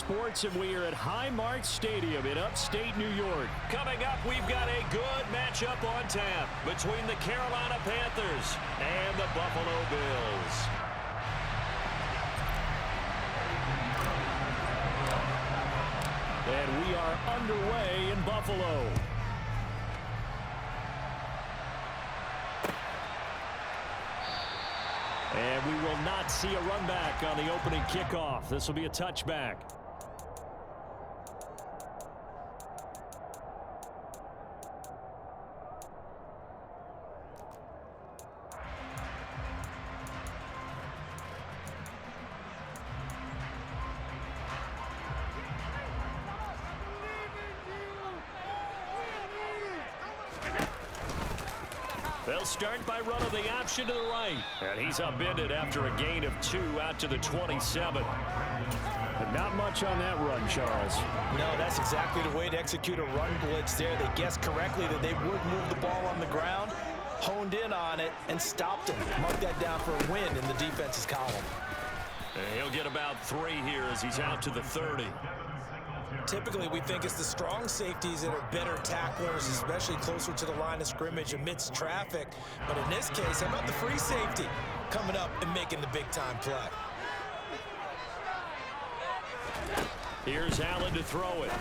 Sports, and we are at Highmark Stadium in upstate New York. Coming up, we've got a good matchup on tap between the Carolina Panthers and the Buffalo Bills. And we are underway in Buffalo. And we will not see a run back on the opening kickoff. This will be a touchback. They'll start by running the option to the right. And he's upended after a gain of 2 out to the 27. But not much on that run, Charles. No, that's exactly the way to execute a run blitz there. They guessed correctly that they would move the ball on the ground, honed in on it, and stopped him. Mark that down for a win in the defense's column. And he'll get about 3 here as he's out to the 30. Typically, we think it's the strong safeties that are better tacklers, especially closer to the line of scrimmage amidst traffic. But in this case, how about the free safety coming up and making the big-time play? Here's Allen to throw it.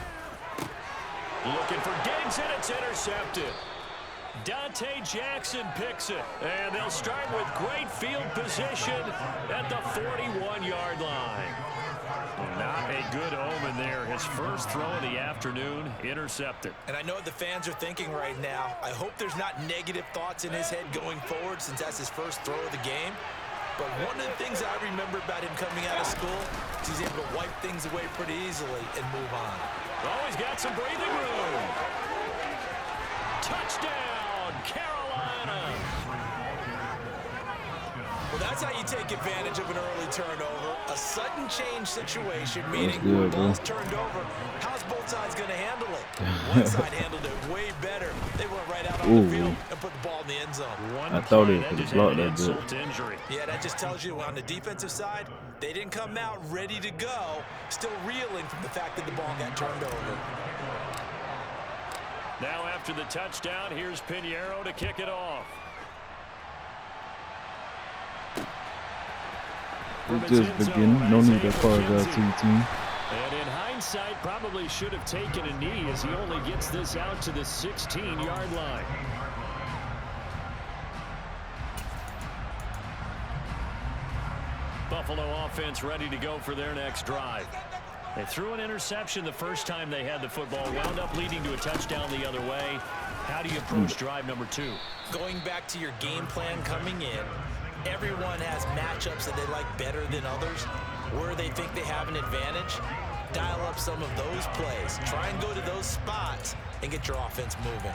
Looking for Diggs, and it's intercepted. Dante Jackson picks it. And they'll start with great field position at the 41-yard line. Not a good omen there. His first throw of the afternoon, intercepted. And I know what the fans are thinking right now. I hope there's not negative thoughts in his head going forward since that's his first throw of the game. But one of the things I remember about him coming out of school is he's able to wipe things away pretty easily and move on. Oh, he's got some breathing room. Touchdown, Carolina. Well, that's how you take advantage of an early turnover. A sudden change situation, meaning when the ball's turned over, how's both sides going to handle it? One side handled it way better. They went right out on the field and put the ball in the end zone. I thought he could have blocked that injury. Yeah, that just tells you on the defensive side, they didn't come out ready to go, still reeling from the fact that the ball got turned over. Now after the touchdown, here's Pinheiro to kick it off. It's just beginning. No need to apologize to your team. And in hindsight, probably should have taken a knee as he only gets this out to the 16-yard line. Buffalo offense ready to go for their next drive. They threw an interception the first time they had the football, wound up leading to a touchdown the other way. How do you approach drive number 2? Going back to your game plan coming in, everyone has matchups that they like better than others, where they think they have an advantage. Dial up some of those plays. Try and go to those spots and get your offense moving.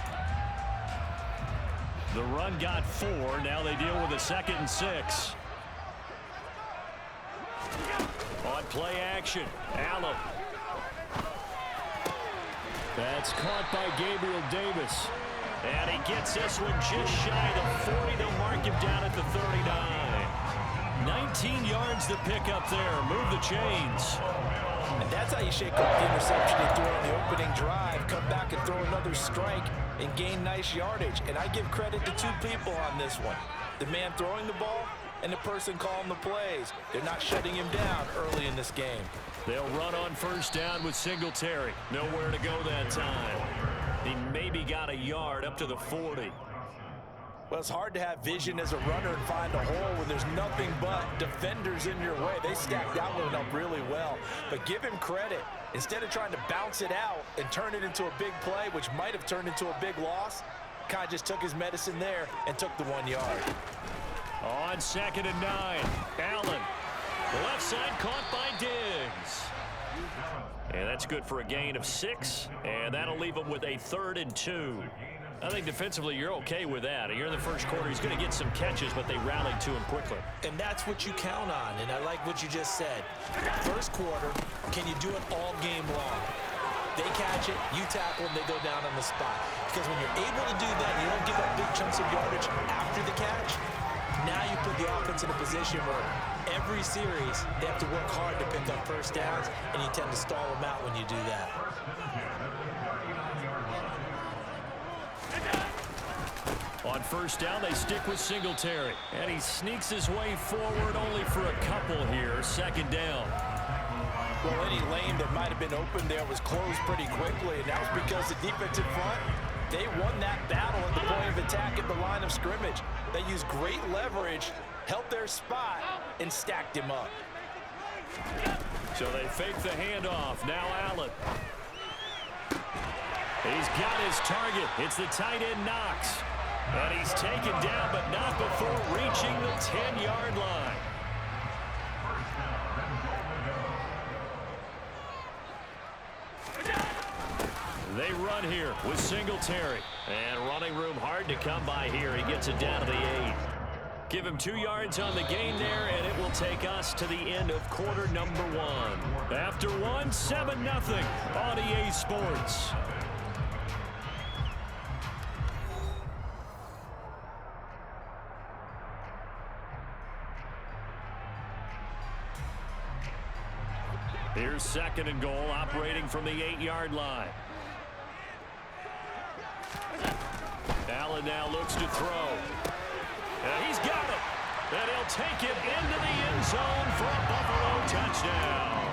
The run got 4. Now they deal with a 2nd and 6. On play action, Allen. That's caught by Gabriel Davis. And he gets this one just shy of the 40. They'll mark him down at the 39. 19 yards to pick up there. Move the chains. And that's how you shake up the interception they threw on the opening drive. Come back and throw another strike and gain nice yardage. And I give credit to 2 people on this one. The man throwing the ball and the person calling the plays. They're not shutting him down early in this game. They'll run on first down with Singletary. Nowhere to go that time. He maybe got a yard up to the 40. Well, it's hard to have vision as a runner and find a hole when there's nothing but defenders in your way. They stacked that one up really well. But give him credit. Instead of trying to bounce it out and turn it into a big play, which might have turned into a big loss, kind of just took his medicine there and took the 1 yard. On 2nd and 9, Allen. The left side caught by Diggs. And that's good for a gain of 6, and that'll leave him with a 3rd and 2. I think defensively you're okay with that. Here in the first quarter, he's going to get some catches, but they rallied to him quickly. And that's what you count on, and I like what you just said. First quarter, can you do it all game long? They catch it, you tackle them, they go down on the spot. Because when you're able to do that, you don't give up big chunks of yardage after the catch, Now you put the offense in a position where every series they have to work hard to pick up first downs, and you tend to stall them out when you do that. On first down, they stick with Singletary. And he sneaks his way forward only for a couple here. Second down. Well, any lane that might have been open there was closed pretty quickly, and that was because the defensive front, they won that battle at the point of attack at the line of scrimmage. They used great leverage, held their spot, and stacked him up. So they fake the handoff. Now Allen. He's got his target. It's the tight end Knox. And he's taken down, but not before reaching the 10-yard line. They run here with Singletary. And running room hard to come by here. He gets it down to the 8. Give him 2 yards on the gain there, and it will take us to the end of quarter number 1. After 1, 7-0 on EA Sports. Here's second and goal, operating from the 8-yard line. Allen now looks to throw. And he's got it. And he'll take it into the end zone for a Buffalo touchdown.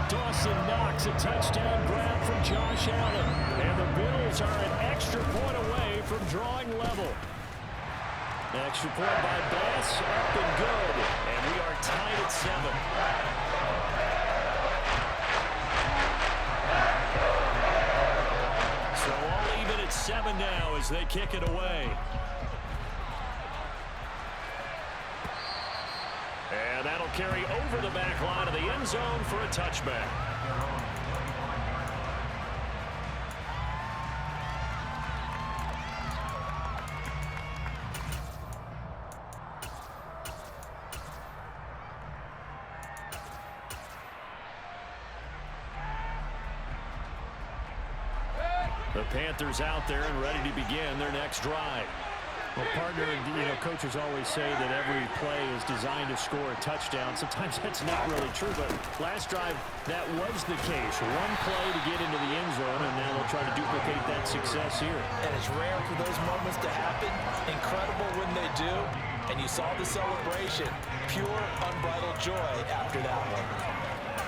Dawson Knox, a touchdown grab from Josh Allen. And the Bills are an extra point away from drawing level. Extra point by Bass, up and good. And we are tied at 7. So all even at 7 now as they kick it away. And that'll carry over the back line of the end zone for a touchback. The Panthers out there and ready to begin their next drive. Well, partner, coaches always say that every play is designed to score a touchdown. Sometimes that's not really true, but last drive, that was the case. One play to get into the end zone, and now they'll try to duplicate that success here. And it's rare for those moments to happen. Incredible when they do. And you saw the celebration. Pure, unbridled joy after that one.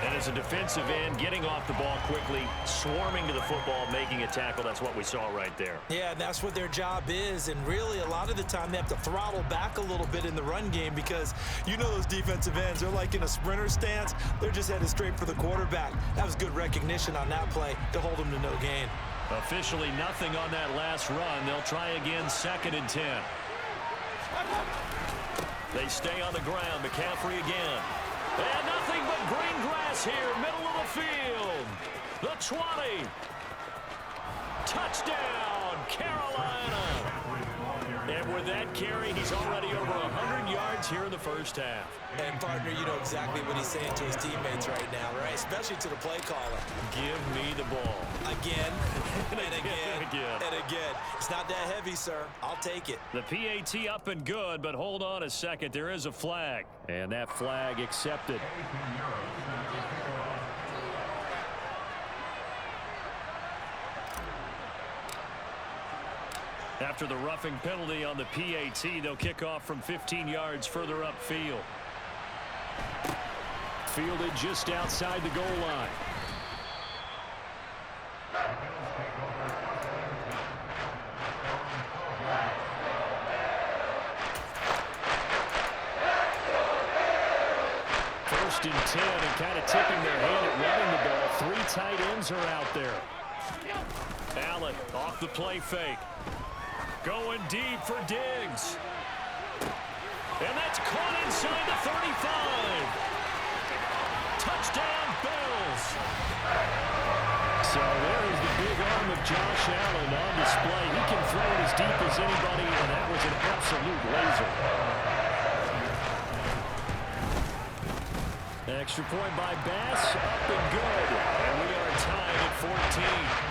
And as a defensive end, getting off the ball quickly, swarming to the football, making a tackle, that's what we saw right there. Yeah, and that's what their job is. And really, a lot of the time, they have to throttle back a little bit in the run game because you know those defensive ends, they're like in a sprinter stance. They're just headed straight for the quarterback. That was good recognition on that play to hold them to no gain. Officially nothing on that last run. They'll try again, 2nd and 10. They stay on the ground. McCaffrey again. And nothing but green grass here, middle of the field. The 20. Touchdown, Carolina. And with that carry, he's already over 100 yards here in the first half. And, partner, you know exactly what he's saying to his teammates right now, right? Especially to the play caller. Give me the ball. Again, and again, and again. It's not that heavy, sir. I'll take it. The PAT up and good, but hold on a second. There is a flag. And that flag accepted. After the roughing penalty on the PAT, they'll kick off from 15 yards further upfield. Fielded just outside the goal line. First and 10, and kind of tipping their hand at running the ball. 3 tight ends are out there. Allen off the play fake. Going deep for Diggs. And that's caught inside the 35. Touchdown, Bills. So there is the big arm of Josh Allen on display. He can throw it as deep as anybody, and that was an absolute laser. Extra point by Bass, up and good. And we are tied at 14.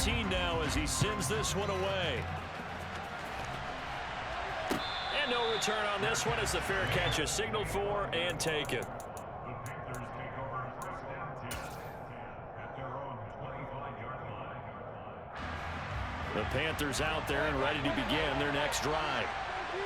13 now as he sends this one away. And no return on this one as the fair catch is signaled for and taken. The Panthers out there and ready to begin their next drive.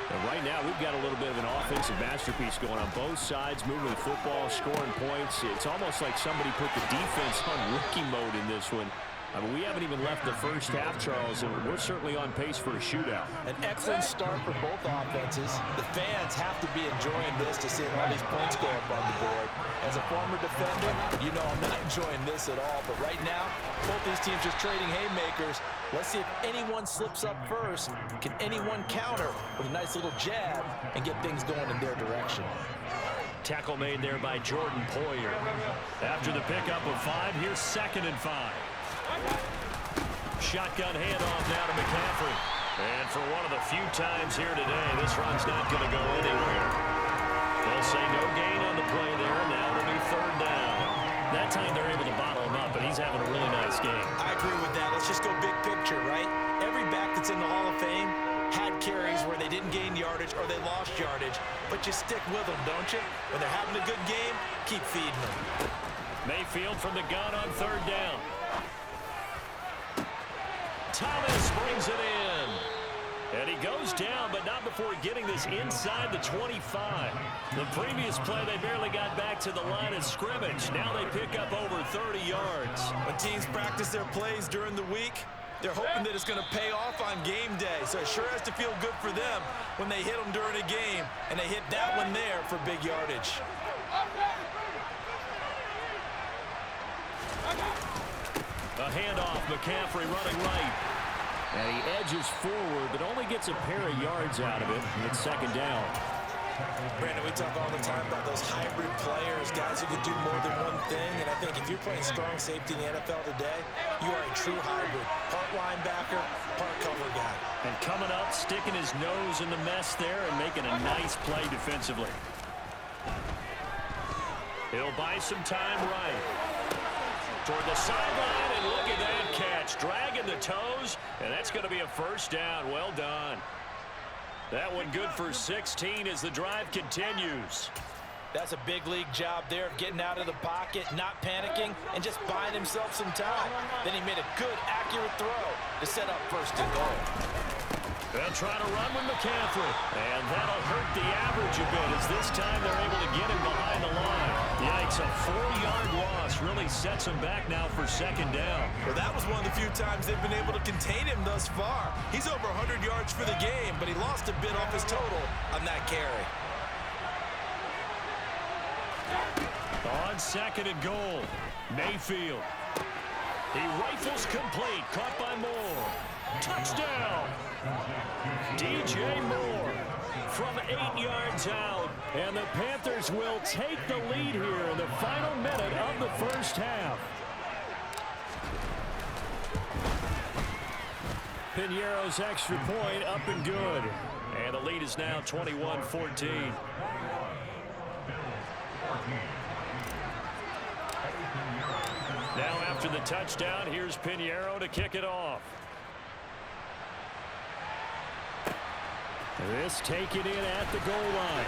And right now, we've got a little bit of an offensive masterpiece going on both sides, moving the football, scoring points. It's almost like somebody put the defense on rookie mode in this one. I mean, we haven't even left the first half, Charles, and we're certainly on pace for a shootout. An excellent start for both offenses. The fans have to be enjoying this to see all these points go up on the board. As a former defender, you know I'm not enjoying this at all. But right now, both these teams just trading haymakers. Let's see if anyone slips up first. Can anyone counter with a nice little jab and get things going in their direction? Tackle made there by Jordan Poyer. After the pickup of 5, here's 2nd and 5. Shotgun handoff now to McCaffrey. And for one of the few times here today, this run's not going to go anywhere. They'll say no gain on the play there. Now it'll be 3rd down. That time they're able to bottle him up, but he's having a really nice game. I agree with that. Let's just go big picture, right? Every back that's in the Hall of Fame had carries where they didn't gain yardage or they lost yardage, but you stick with them, don't you? When they're having a good game, keep feeding them. Mayfield from the gun on 3rd down. Thomas brings it in. And he goes down, but not before getting this inside the 25. The previous play, they barely got back to the line of scrimmage. Now they pick up over 30 yards. When teams practice their plays during the week, they're hoping that it's going to pay off on game day. So it sure has to feel good for them when they hit them during a game, and they hit that one there for big yardage. A handoff, McCaffrey running right. And he edges forward, but only gets a pair of yards out of it. It's 2nd down. Brandon, we talk all the time about those hybrid players, guys who can do more than one thing. And I think if you're playing strong safety in the NFL today, you are a true hybrid. Part linebacker, part cover guy. And coming up, sticking his nose in the mess there and making a nice play defensively. He'll buy some time right. Toward the sideline, and look at that catch. Dragging the toes, and that's going to be a 1st down. Well done. That one good for 16 as the drive continues. That's a big league job there of getting out of the pocket, not panicking, and just buying himself some time. Then he made a good, accurate throw to set up 1st and goal. They'll try to run with McCaffrey, and that'll hurt the average a bit as this time they're able to get him behind the line. Yikes, a 4-yard loss really sets him back now for 2nd down. Well, that was one of the few times they've been able to contain him thus far. He's over 100 yards for the game, but he lost a bit off his total on that carry. On 2nd and goal, Mayfield. He rifles complete, caught by Moore. Touchdown! DJ Moore from 8 yards out. And the Panthers will take the lead here in the final minute of the 1st half. Piñeiro's extra point up and good. And the lead is now 21-14. Now after the touchdown, here's Piñeiro to kick it off. This taken in at the goal line.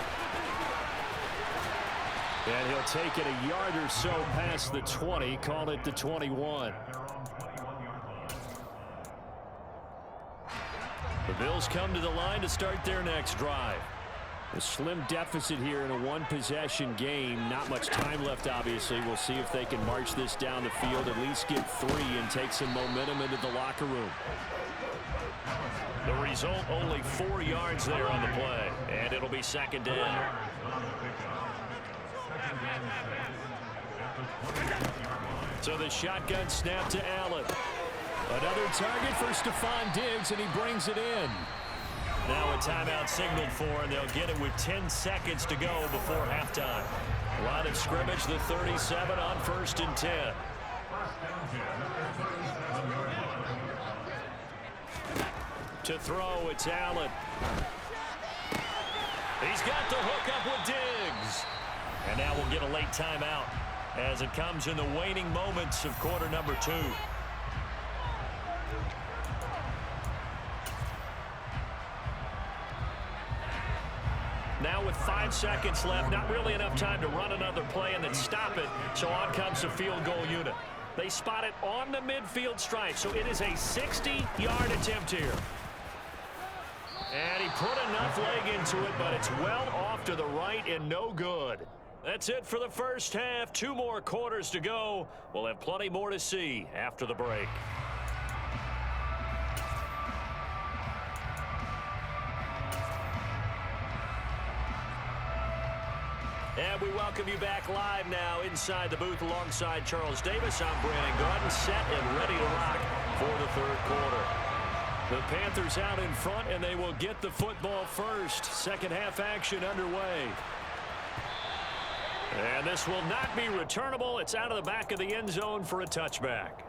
And he'll take it a yard or so past the 20, call it the 21. The Bills come to the line to start their next drive. A slim deficit here in a one-possession game. Not much time left, obviously. We'll see if they can march this down the field, at least get 3 and take some momentum into the locker room. The result, only 4 yards there on the play, and it'll be 2nd down. So the shotgun snap to Allen. Another target for Stephon Diggs, and he brings it in. Now a timeout signaled for, and they'll get it with 10 seconds to go before halftime. Line of scrimmage, the 37 on 1st and 10. To throw, it's Allen. He's got the hook up with Diggs. And now we'll get a late timeout as it comes in the waning moments of quarter number 2. Now with 5 seconds left, not really enough time to run another play and then stop it. So on comes the field goal unit. They spot it on the midfield stripe, so it is a 60-yard attempt here. And he put enough leg into it, but it's well off to the right and no good. That's it for the first half. 2 more quarters to go. We'll have plenty more to see after the break. And we welcome you back live now inside the booth alongside Charles Davis. I'm Brandon Garden, set and ready to rock for the third quarter. The Panthers out in front, and they will get the football first. Second half action underway. And this will not be returnable. It's out of the back of the end zone for a touchback.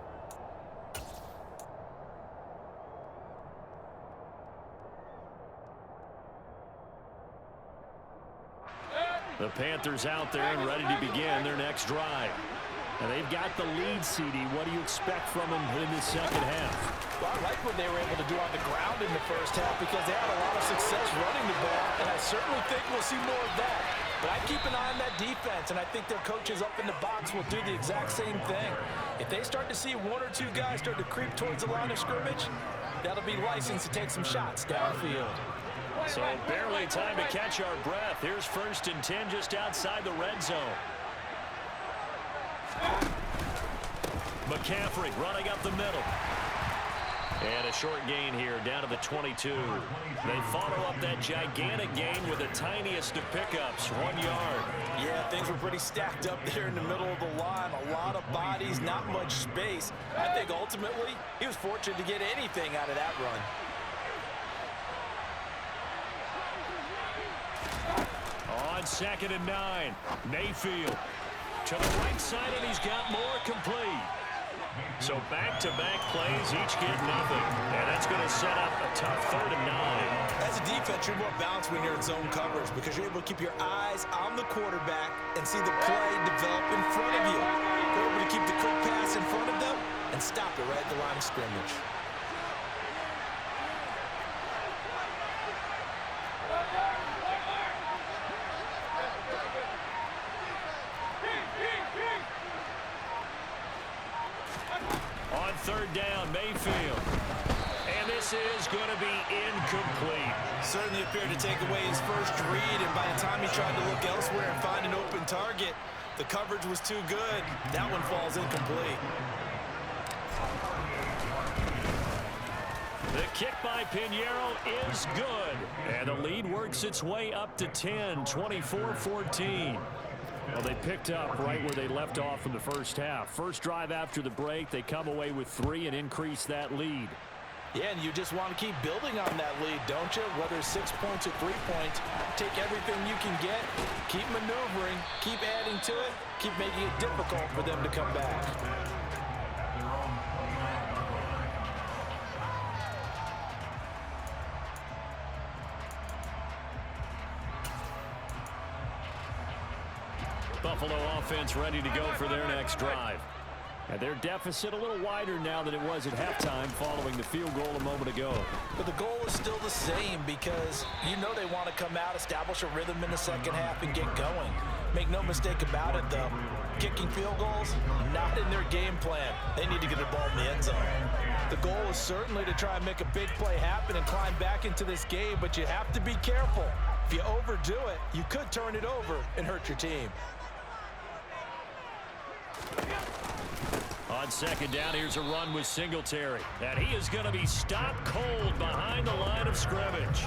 The Panthers out there and ready to begin their next drive. And they've got the lead, CD. What do you expect from them in the second half? Well, I like what they were able to do on the ground in the first half because they had a lot of success running the ball, and I certainly think we'll see more of that. But I keep an eye on that defense, and I think their coaches up in the box will do the exact same thing. If they start to see 1 or 2 guys start to creep towards the line of scrimmage, that'll be licensed to take some shots downfield. So barely time to catch our breath. Here's 1st and 10 just outside the red zone. McCaffrey running up the middle. And a short gain here down to the 22. They follow up that gigantic gain with the tiniest of pickups, 1 yard. Yeah, things were pretty stacked up there in the middle of the line. A lot of bodies, not much space. I think ultimately he was fortunate to get anything out of that run. On 2nd and 9, Mayfield to the right side, and he's got more complete. So back-to-back plays, each get nothing. And that's going to set up a tough 3rd and 9. As a defense, you're more balanced when you're in zone coverage because you're able to keep your eyes on the quarterback and see the play develop in front of you. You're able to keep the quick pass in front of them and stop it right at the line of scrimmage. On 3rd down, Mayfield. And this is going to be incomplete. Certainly appeared to take away his first read, and by the time he tried to look elsewhere and find an open target, the coverage was too good. That one falls incomplete. The kick by Pinheiro is good. And the lead works its way up to 10, 24-14. Well, they picked up right where they left off in the first half. First drive after the break, they come away with 3 and increase that lead. Yeah, and you just want to keep building on that lead, don't you? Whether it's 6 points or 3 points, take everything you can get, keep maneuvering, keep adding to it, keep making it difficult for them to come back. Buffalo offense ready to go for their next drive. And their deficit a little wider now than it was at halftime following the field goal a moment ago. But the goal is still the same because you know they want to come out, establish a rhythm in the second half, and get going. Make no mistake about it, though. Kicking field goals, not in their game plan. They need to get the ball in the end zone. The goal is certainly to try and make a big play happen and climb back into this game, but you have to be careful. If you overdo it, you could turn it over and hurt your team. On 2nd down, here's a run with Singletary. And he is going to be stopped cold behind the line of scrimmage.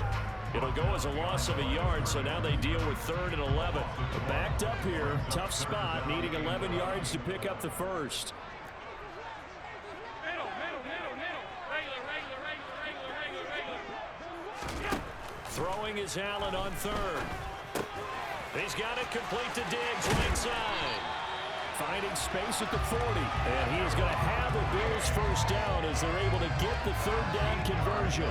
It'll go as a loss of a yard, so now they deal with 3rd and 11. Backed up here, tough spot, needing 11 yards to pick up the first. Throwing is Allen on 3rd. He's got it complete to Diggs, right side. Finding space at the 40. And he is going to have the Bills first down as they're able to get the 3rd down conversion.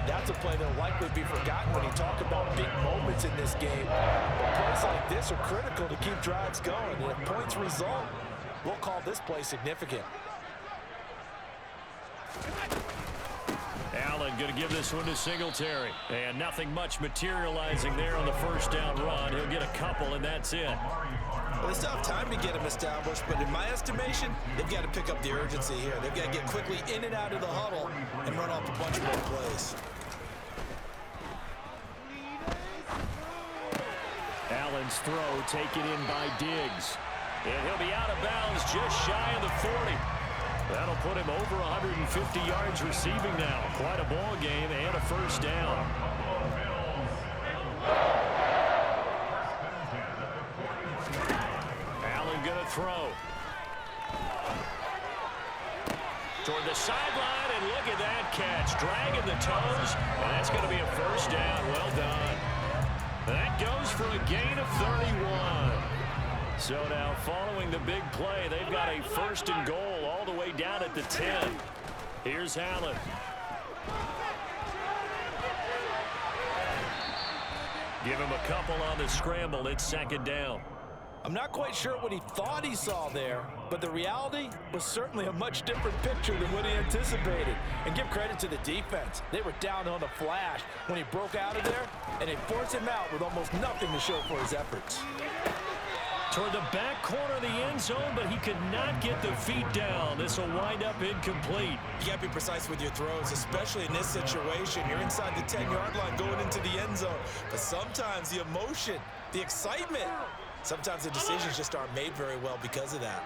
That's a play that will likely be forgotten when you talk about big moments in this game. But plays like this are critical to keep drives going. And if points result, we'll call this play significant. Allen going to give this one to Singletary. And nothing much materializing there on the first down run. He'll get a couple, and that's it. Well, they still have time to get him established, but in my estimation, they've got to pick up the urgency here. They've got to get quickly in and out of the huddle and run off a bunch more plays. Allen's throw taken in by Diggs. And he'll be out of bounds just shy of the 40. That'll put him over 150 yards receiving now. Quite a ball game and a first down. Allen going to throw. Toward the sideline, and look at that catch. Dragging the toes, and that's going to be a first down. Well done. That goes for a gain of 31. So now, following the big play, they've got a first and goal all the way down at the 10. Here's Allen. Give him a couple on the scramble. It's second down. I'm not quite sure what he thought he saw there, but the reality was certainly a much different picture than what he anticipated. And give credit to the defense. They were down on the flash when he broke out of there, and they forced him out with almost nothing to show for his efforts. Toward the back corner of the end zone, but he could not get the feet down. This will wind up incomplete. You got to be precise with your throws, especially in this situation. You're inside the 10-yard line going into the end zone. But sometimes the emotion, the excitement, sometimes the decisions just aren't made very well because of that.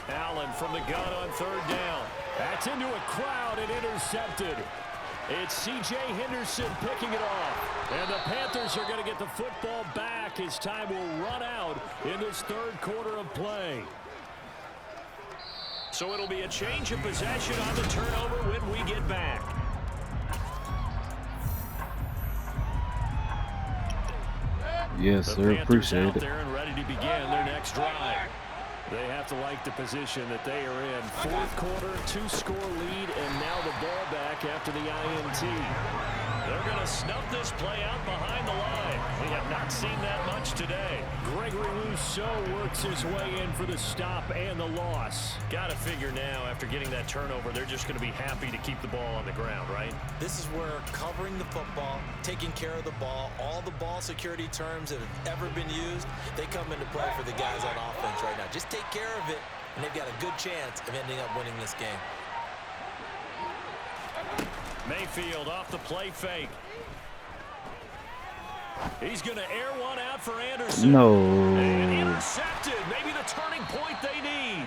Allen from the gun on third down. That's into a crowd and intercepted. It's C.J. Henderson picking it off. And the Panthers are going to get the football back as time will run out in this third quarter of play. So it'll be a change of possession on the turnover when we get back. Yes, sir. Appreciate it. Out there and ready to begin their next drive. They have to like the position that they are in. Fourth quarter, 2-score lead, and now the ball back after the INT. They're going to snub this play out behind the line. We have not seen that much today. Gregory Rousseau works his way in for the stop and the loss. Got to figure now, after getting that turnover, they're just going to be happy to keep the ball on the ground, right? This is where covering the football, taking care of the ball, all the ball security terms that have ever been used, they come into play for the guys on offense right now. Just take care of it, and they've got a good chance of ending up winning this game. Mayfield off the play fake. He's going to air one out for Anderson. No. And intercepted. Maybe the turning point they need.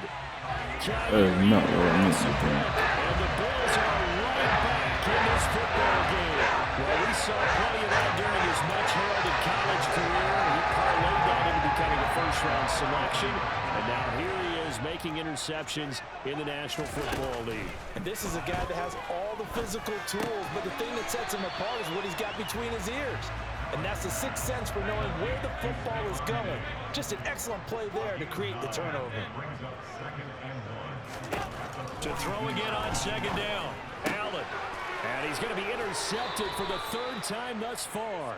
No. And the Bills are right back in this football game. Well, we saw plenty of that during his much-heralded college career. He parlayed that into becoming a first-round selection. And now here he is making interceptions in the National Football League. And this is a guy that has all the physical tools, but the thing that sets him apart is what he's got between his ears. And that's the sixth sense for knowing where the football is going. Just an excellent play there to create the turnover. To throw again on second down. Allen. And he's going to be intercepted for the third time thus far.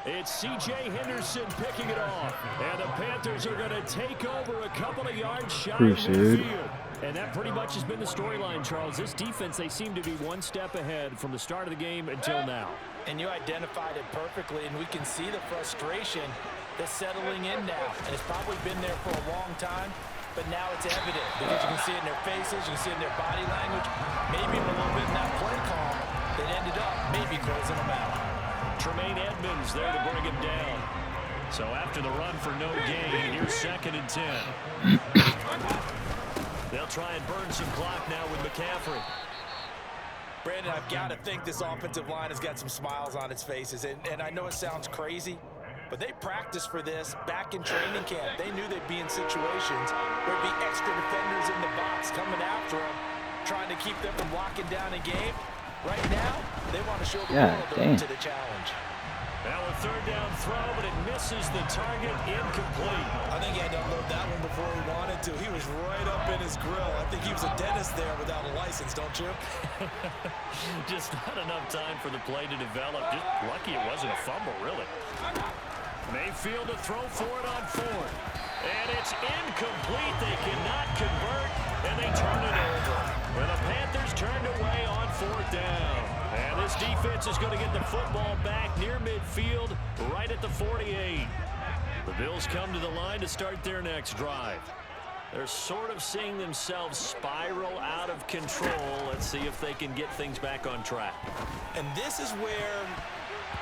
It's C.J. Henderson picking it off. And the Panthers are going to take over a couple of yards shy of midfield. And that pretty much has been the storyline, Charles. This defense, they seem to be one step ahead from the start of the game until now. And you identified it perfectly, and we can see the frustration that's settling in now. And it's probably been there for a long time, but now it's evident because you can see it in their faces, you can see it in their body language, maybe a little bit in that play call that ended up maybe closing them out. Tremaine Edmonds there to bring him down. So after the run for no gain, here's 2nd and 10. They'll try and burn some clock now with McCaffrey. Brandon, I've got to think this offensive line has got some smiles on its faces. And I know it sounds crazy, but they practiced for this back in training camp. They knew they'd be in situations where there'd be extra defenders in the box coming after them, trying to keep them from locking down a game. Right now, they want to show the world they're up to the challenge. Now a third down throw, but it misses the target, incomplete. I think he had to unload that one before he wanted to. He was right up in his grill. I think he was a dentist there without a license, don't you? Just not enough time for the play to develop. Just lucky it wasn't a fumble, really. Mayfield to throw for it on 4th. And it's incomplete. They cannot convert, and they turn it over. Well, the Panthers turned away on 4th down. defense is going to get the football back near midfield, right at the 48. The Bills come to the line to start their next drive. They're sort of seeing themselves spiral out of control. Let's see if they can get things back on track. And this is where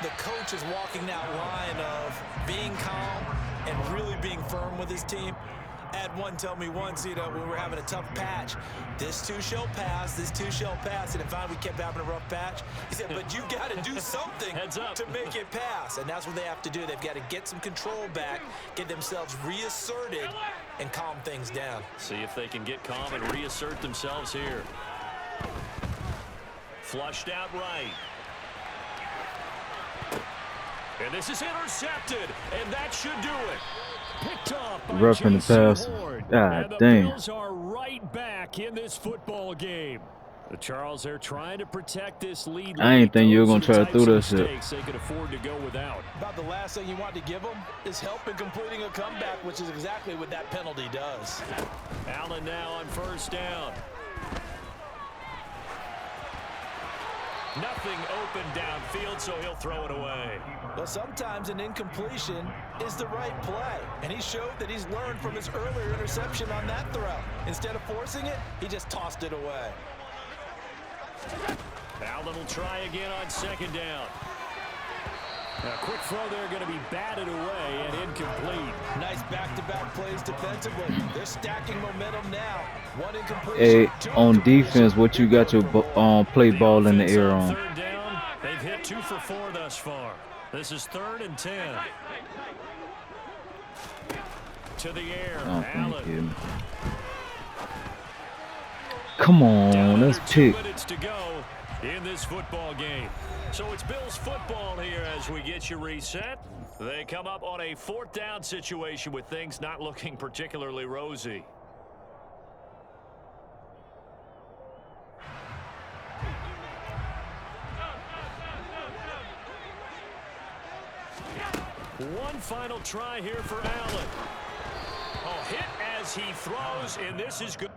the coach is walking that line of being calm and really being firm with his team. I had one tell me once, when we were having a tough patch, this too shall pass, this too shall pass. And finally we kept having a rough patch. He said, but you got to do something to make it pass. And that's what they have to do. They've got to get some control back, get themselves reasserted, and calm things down. See if they can get calm and reassert themselves here. Flushed out right. And this is intercepted, and that should do it. Picked off by Rough in the pass. God dang. The Bills are right back in this football game. The Charles, they're trying to protect this lead. I ain't think you were gonna try to throw that shit. They could afford to go without. About the last thing you want to give them is help in completing a comeback, which is exactly what that penalty does. Allen now on first down. Nothing open downfield, so he'll throw it away. Well, sometimes an incompletion is the right play, and he showed that he's learned from his earlier interception on that throw. Instead of forcing it, he just tossed it away. Allen will try again on second down. A quick throw there going to be batted away and incomplete. Nice back-to-back plays defensively. They're stacking momentum now. One Hey, incompletion. on defense, what you got your play ball in the air on? Third down, they've hit 2 for 4 thus far. This is 3rd and 10. To the air, Oh, Allen. thank you. Come on, let's pick. 2 minutes to go in this football game. So it's Bills football here as we get you reset. They come up on a 4th down situation with things not looking particularly rosy. One final try here for Allen. Oh, hit as he throws, and this is good.